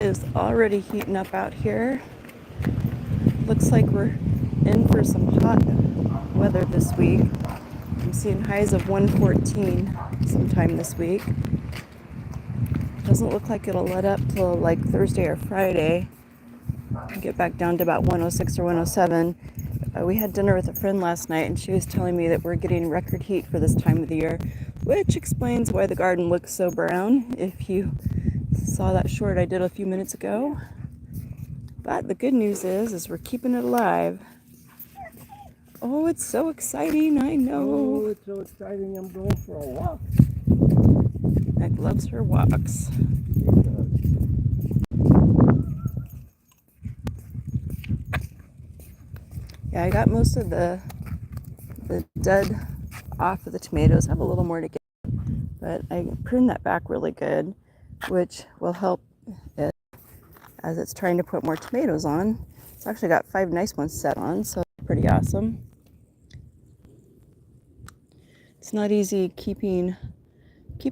is already heating up out here. Looks like we're in for some hot weather this week. I'm seeing highs of 114 sometime this week. Doesn't look like it'll let up till like Thursday or Friday. Get back down to about 106 or 107. We had dinner with a friend last night, and she was telling me that we're getting record heat for this time of the year, which explains why the garden looks so brown, if you saw that short I did a few minutes ago. But the good news is we're keeping it alive. Oh, it's so exciting, I know. Oh, it's so exciting, I'm going for a walk. Meg loves her walks. Yeah, I got most of the dead off of the tomatoes. I have a little more to get, but I pruned that back really good, which will help it as it's trying to put more tomatoes on. It's actually got 5 nice ones set on, so pretty awesome. It's not easy keeping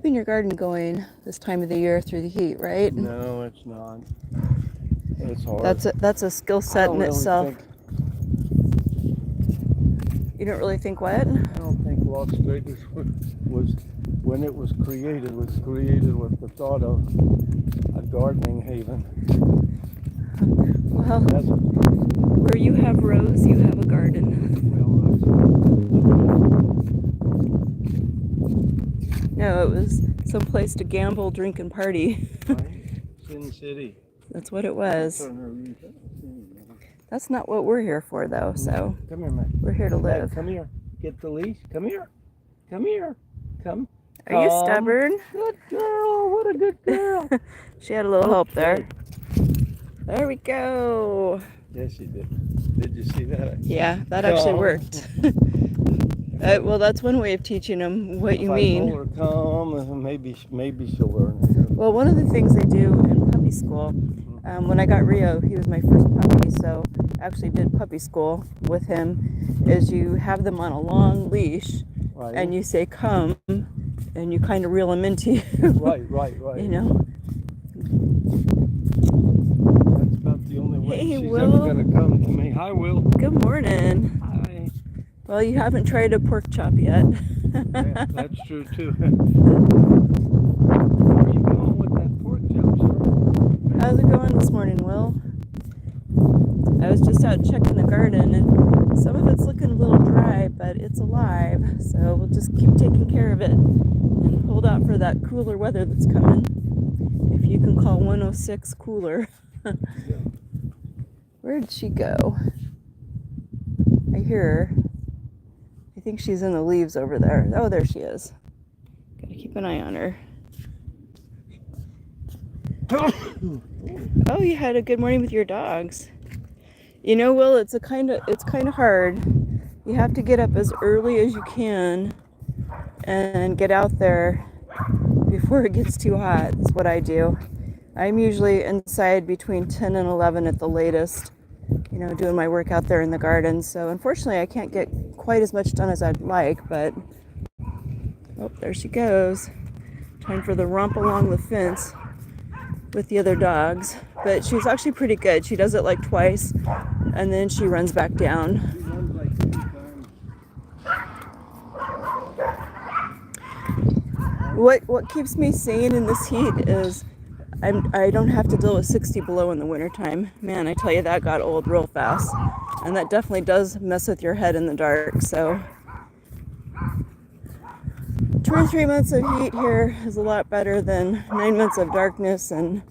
your garden going this time of the year through the heat, right? No, it's not. It's hard. That's a skill set in itself. You don't really think what? I don't think Las Vegas was when it was created with the thought of a gardening haven. Well, where you have rows, you have a garden. No, it was someplace to gamble, drink, and party. Right? Sin City. That's what it was. That's not what we're here for, though. So come here, Matt. We're here to live. Come here. Get the leash. Come here. Come here. Come. Are you stubborn? Good girl. What a good girl. She had a little help there. There we go. Yes, she did. Did you see that? Yeah, that actually worked. Well, that's one way of teaching them what you mean. If I told her come, maybe she'll learn. Well, one of the things they do in puppy school, when I got Rio, he was my first puppy, so I actually did puppy school with him, is you have them on a long leash, right, and you say come, and you kind of reel them into you. Right. You know? That's about the only way she's Will. ever going to come to me. Hi, Will. Good morning. Hi. Well, you haven't tried a pork chop yet. Yeah, that's true, too. Where are you going with that pork chop, sir? How's it going this morning, Will? I was just out checking the garden, and some of it's looking a little dry, but it's alive. So we'll just keep taking care of it and hold out for that cooler weather that's coming. If you can call 106 cooler. Where did she go? I hear her. I think she's in the leaves over there. Oh, there she is. Gotta keep an eye on her. Oh, you had a good morning with your dogs. You know, Will, it's kind of hard. You have to get up as early as you can and get out there before it gets too hot. That's what I do. I'm usually inside between 10 and 11 at the latest, you know, doing my work out there in the garden. So unfortunately, I can't get quite as much done as I'd like, but oh, there she goes. Time for the romp along the fence with the other dogs. But she's actually pretty good. She does it like twice, and then she runs back down. What keeps me sane in this heat is I don't have to deal with 60 below in the wintertime. Man, I tell you, that got old real fast. And that definitely does mess with your head in the dark. So 2 or 3 months of heat here is a lot better than 9 months of darkness and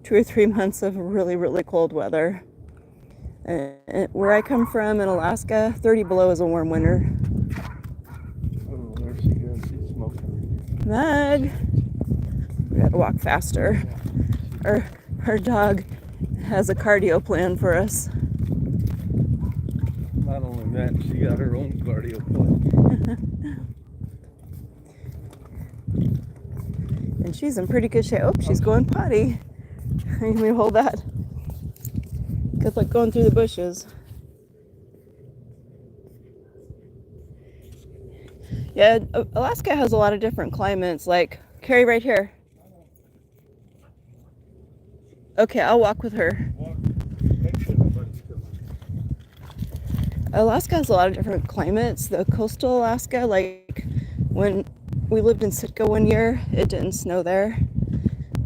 2 or 3 months of really, really cold weather. Where I come from in Alaska, 30 below is a warm winter. Oh, there she goes. She's smoking. Meg, we gotta walk faster. Our dog has a cardio plan for us. Not only that, she got her own cardio plan. And she's in pretty good shape. Oh, she's going potty. Let me hold that. Good luck going through the bushes. Yeah, Alaska has a lot of different climates. Like, Carrie right here. Okay, I'll walk with her. Make sure nobody's coming. Alaska has a lot of different climates. The coastal Alaska, like when we lived in Sitka one year, it didn't snow there.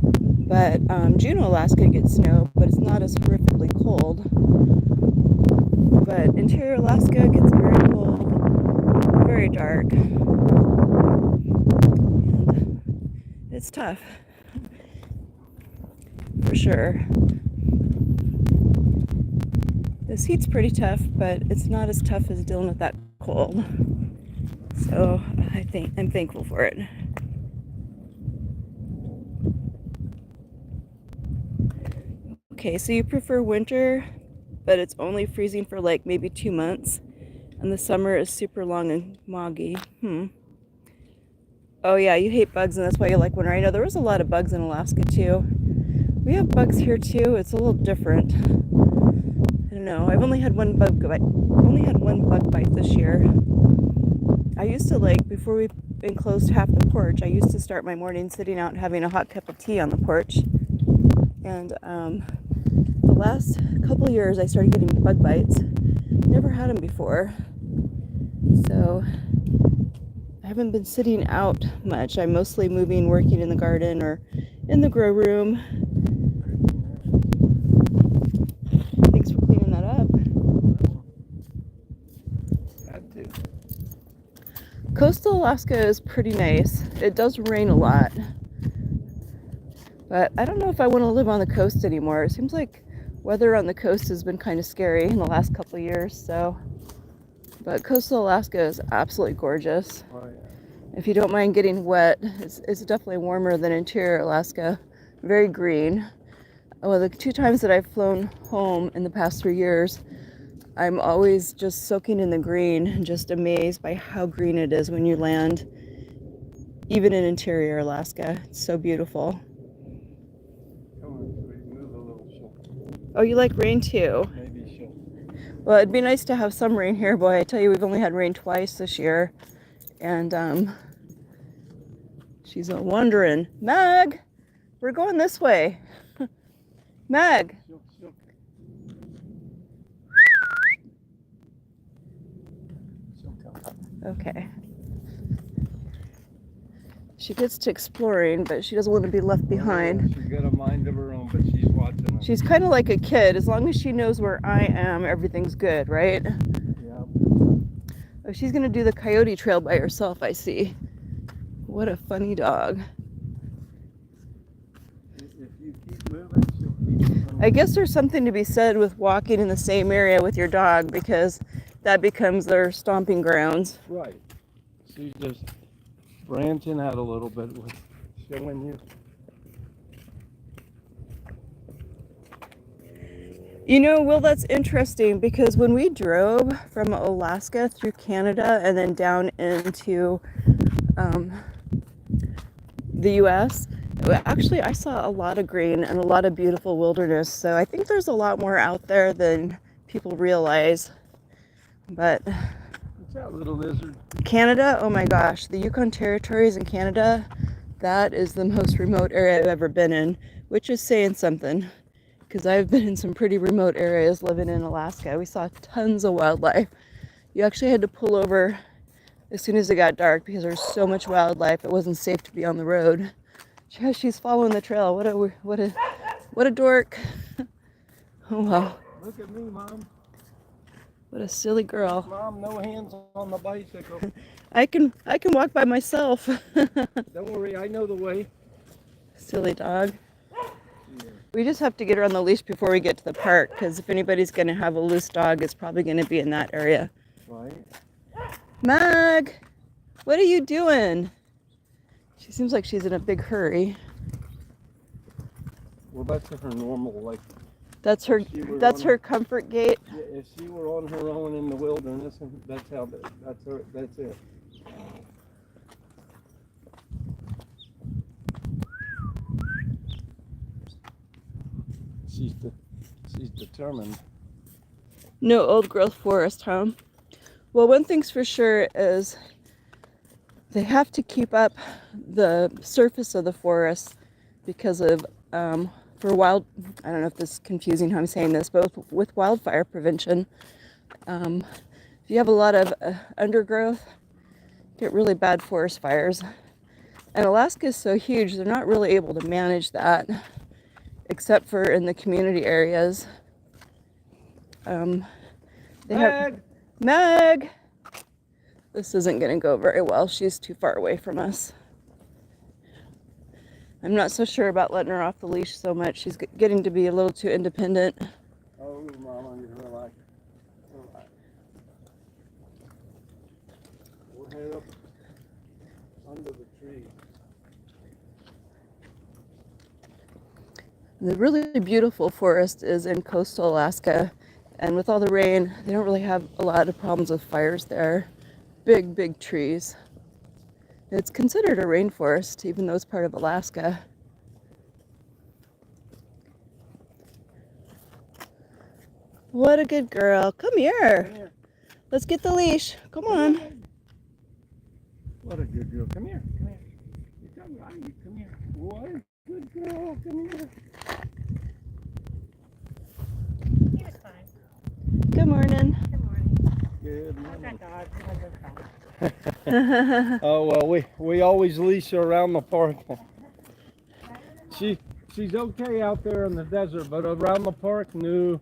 But Juneau, Alaska gets snow, but it's not as horrifically cold. But interior Alaska gets very cold, very dark. And it's tough, for sure. This heat's pretty tough, but it's not as tough as dealing with that cold. So I'm thankful for it. Okay, so you prefer winter, but it's only freezing for like maybe 2 months, and the summer is super long and moggy. Oh yeah, you hate bugs, and that's why you like winter. I know there was a lot of bugs in Alaska too. We have bugs here too. It's a little different. I don't know. I've only had one bug bite this year. I used to, like, before we enclosed half the porch, I used to start my morning sitting out and having a hot cup of tea on the porch. And the last couple of years I started getting bug bites. Never had them before. So I haven't been sitting out much. I'm mostly moving, working in the garden or in the grow room. Thanks for cleaning that up. Had to. Coastal Alaska is pretty nice. It does rain a lot. But I don't know if I want to live on the coast anymore. It seems like weather on the coast has been kind of scary in the last couple of years. But coastal Alaska is absolutely gorgeous. Oh, yeah. If you don't mind getting wet, it's definitely warmer than interior Alaska. Very green. Well, the 2 times that I've flown home in the past 3 years, I'm always just soaking in the green and just amazed by how green it is when you land, even in interior Alaska. It's so beautiful. Come on, sweetie, move a little. Oh, you like rain too? Maybe she'll. Well, it'd be nice to have some rain here. Boy, I tell you, we've only had rain twice this year. And she's wondering, Meg, we're going this way. Meg. She'll come. Okay. She gets to exploring, but she doesn't want to be left behind. She's got a mind of her own, but she's watching us. She's kind of like a kid. As long as she knows where I am, everything's good, right? Yeah. Oh, she's going to do the coyote trail by herself, I see. What a funny dog. If you keep moving, she'll keep moving. I guess there's something to be said with walking in the same area with your dog, because that becomes their stomping grounds. Right. She's just branching out a little bit with showing you. You know, Will, that's interesting, because when we drove from Alaska through Canada and then down into the US, actually I saw a lot of green and a lot of beautiful wilderness. So I think there's a lot more out there than people realize. But What's that little lizard? Canada, oh my gosh, the Yukon Territories in Canada, that is the most remote area I've ever been in, which is saying something, because I've been in some pretty remote areas living in Alaska. We saw tons of wildlife. You actually had to pull over as soon as it got dark because there's so much wildlife. It wasn't safe to be on the road. She's following the trail. What a dork. Oh wow. Look at me, Mom. What a silly girl. Mom, no hands on the bicycle. I can walk by myself. Don't worry, I know the way. Silly dog. We just have to get her on the leash before we get to the park, because if anybody's going to have a loose dog, it's probably going to be in that area. Right. Mag, what are you doing? She seems like she's in a big hurry. Well, that's her normal, like. That's her comfort gait. Yeah, if she were on her own in the wilderness, that's it. She's determined. No old growth forest, huh? Well, one thing's for sure is they have to keep up the surface of the forest because of for wild, I don't know if this is confusing how I'm saying this, but with wildfire prevention. If you have a lot of undergrowth, you get really bad forest fires. And Alaska is so huge, they're not really able to manage that, except for in the community areas. They have Meg. This isn't going to go very well. She's too far away from us. I'm not so sure about letting her off the leash so much. She's getting to be a little too independent. Oh, Mama, you relax. Relax. We'll head up under the tree. The really beautiful forest is in coastal Alaska, and with all the rain, they don't really have a lot of problems with fires there. Big, big trees. It's considered a rainforest, even though it's part of Alaska. What a good girl. Come here. Come here. Let's get the leash. Come on. What a good girl. Come here. Come here. You come right. Come here. What a good girl. Come here. He was fine. Good morning. Good morning. Good I've morning. got dogs. He wasn't fine. Oh well, we always leash her around the park. She's okay out there in the desert, but around the park, no.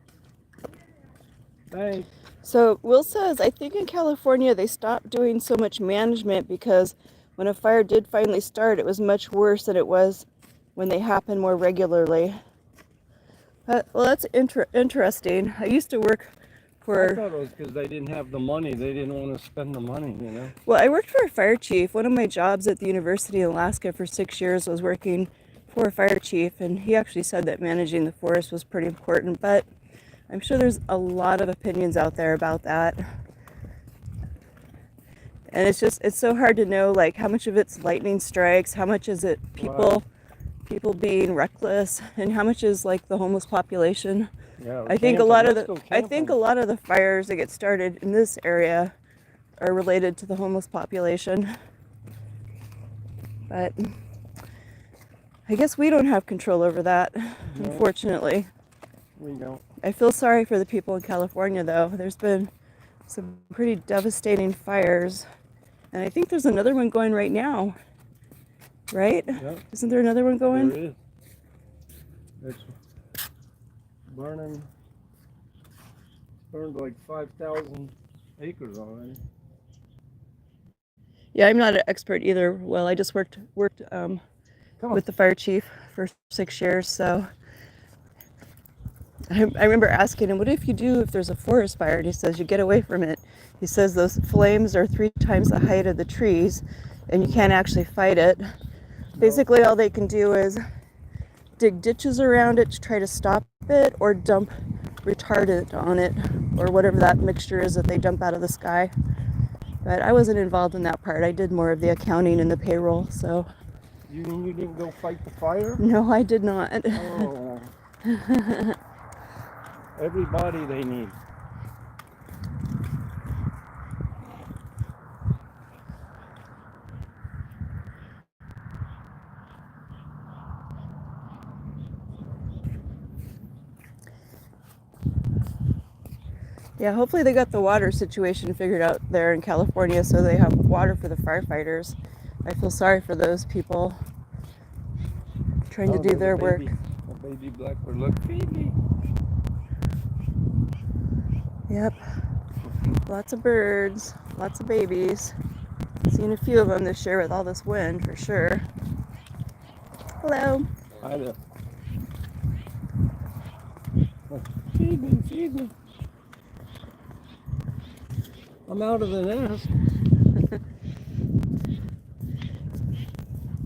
Thanks. So Will says, I think in California they stopped doing so much management because when a fire did finally start, it was much worse than it was when they happen more regularly. Well, that's interesting. I used to work I thought it was because they didn't have the money. They didn't want to spend the money, you know. Well, I worked for a fire chief. One of my jobs at the University in Alaska for 6 years was working for a fire chief, and he actually said that managing the forest was pretty important, but I'm sure there's a lot of opinions out there about that. And it's so hard to know, like, how much of it's lightning strikes, how much is it people being reckless, and how much is like the homeless population. Yeah, I think a lot of the fires that get started in this area are related to the homeless population. But I guess we don't have control over that, unfortunately. We don't. I feel sorry for the people in California, though. There's been some pretty devastating fires, and I think there's another one going right now. Right? Yep. Isn't there another one going? There is. It's burned like 5,000 acres already. Yeah, I'm not an expert either. Well, I just worked with the fire chief for 6 years, so I remember asking him, what if there's a forest fire? And he says, you get away from it. He says those flames are 3 times the height of the trees, and you can't actually fight it. Basically, all they can do is dig ditches around it to try to stop it, or dump retardant on it, or whatever that mixture is that they dump out of the sky. But I wasn't involved in that part. I did more of the accounting and the payroll, so. You didn't go fight the fire? No, I did not. Oh. Everybody they need. Yeah, hopefully they got the water situation figured out there in California so they have water for the firefighters. I feel sorry for those people trying to do their work. A baby blackbird. Look, baby. Yep. Lots of birds, lots of babies. Seen a few of them this year with all this wind for sure. Hello. Hi there. Feed me. I'm out of the nest.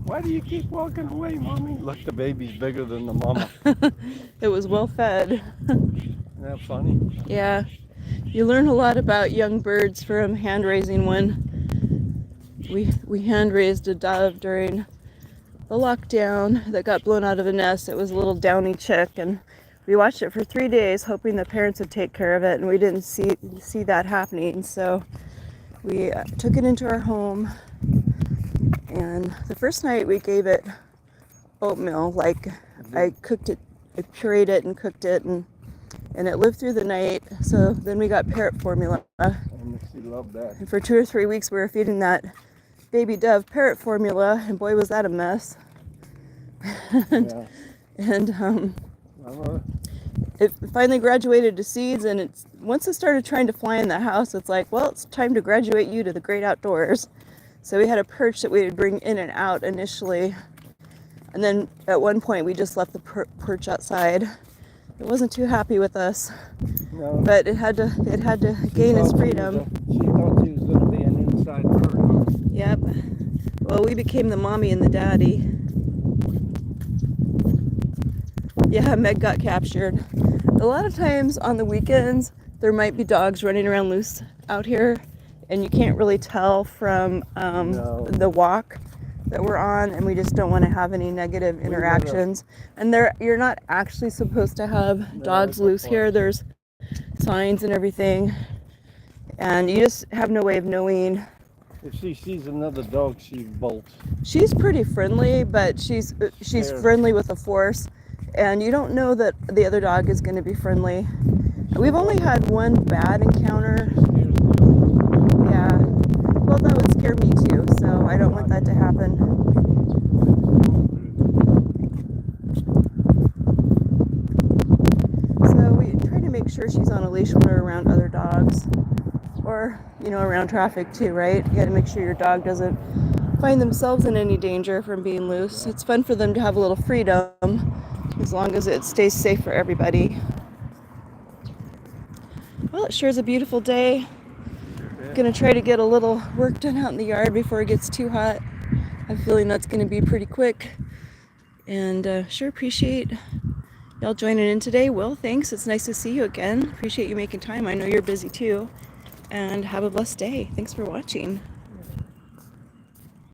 Why do you keep walking away, Mommy? Look, the baby's bigger than the mama. It was well fed. Isn't that funny? Yeah. You learn a lot about young birds from hand raising one. We hand raised a dove during the lockdown that got blown out of a nest. It was a little downy chick, and we watched it for 3 days hoping the parents would take care of it, and we didn't see that happening. So we took it into our home, and the first night we gave it oatmeal. Like, I cooked it I pureed it and cooked it, and it lived through the night. So then we got parrot formula. And she loved that. And for 2 or 3 weeks we were feeding that baby dove parrot formula, and boy was that a mess. and Yeah. and Uh-huh. it finally graduated to seeds, and it's once it started trying to fly in the house, it's like, well, it's time to graduate you to the great outdoors. So we had a perch that we would bring in and out initially, and then at one point we just left the perch outside. It wasn't too happy with us, No. but it had to gain its freedom. She thought she was going to be an inside bird. Huh? Yep. Well, we became the mommy and the daddy. Yeah, Meg got captured. A lot of times on the weekends, there might be dogs running around loose out here, and you can't really tell from No. the walk that we're on, and we just don't want to have any negative interactions. And you're not actually supposed to have dogs loose here. There's signs and everything, and you just have no way of knowing. If she sees another dog, she bolts. She's pretty friendly, but she's Fair. friendly with a force, and you don't know that the other dog is going to be friendly. We've only had one bad encounter. Yeah. Well, that would scare me too, so I don't want that to happen. So we try to make sure she's on a leash when we're around other dogs, or around traffic too, right? You got to make sure your dog doesn't find themselves in any danger from being loose. It's fun for them to have a little freedom, as long as it stays safe for everybody. Well, it sure is a beautiful day. Gonna try to get a little work done out in the yard before it gets too hot. I have a feeling that's gonna be pretty quick. And sure appreciate y'all joining in today. Will, thanks. It's nice to see you again. Appreciate you making time. I know you're busy too. And have a blessed day. Thanks for watching.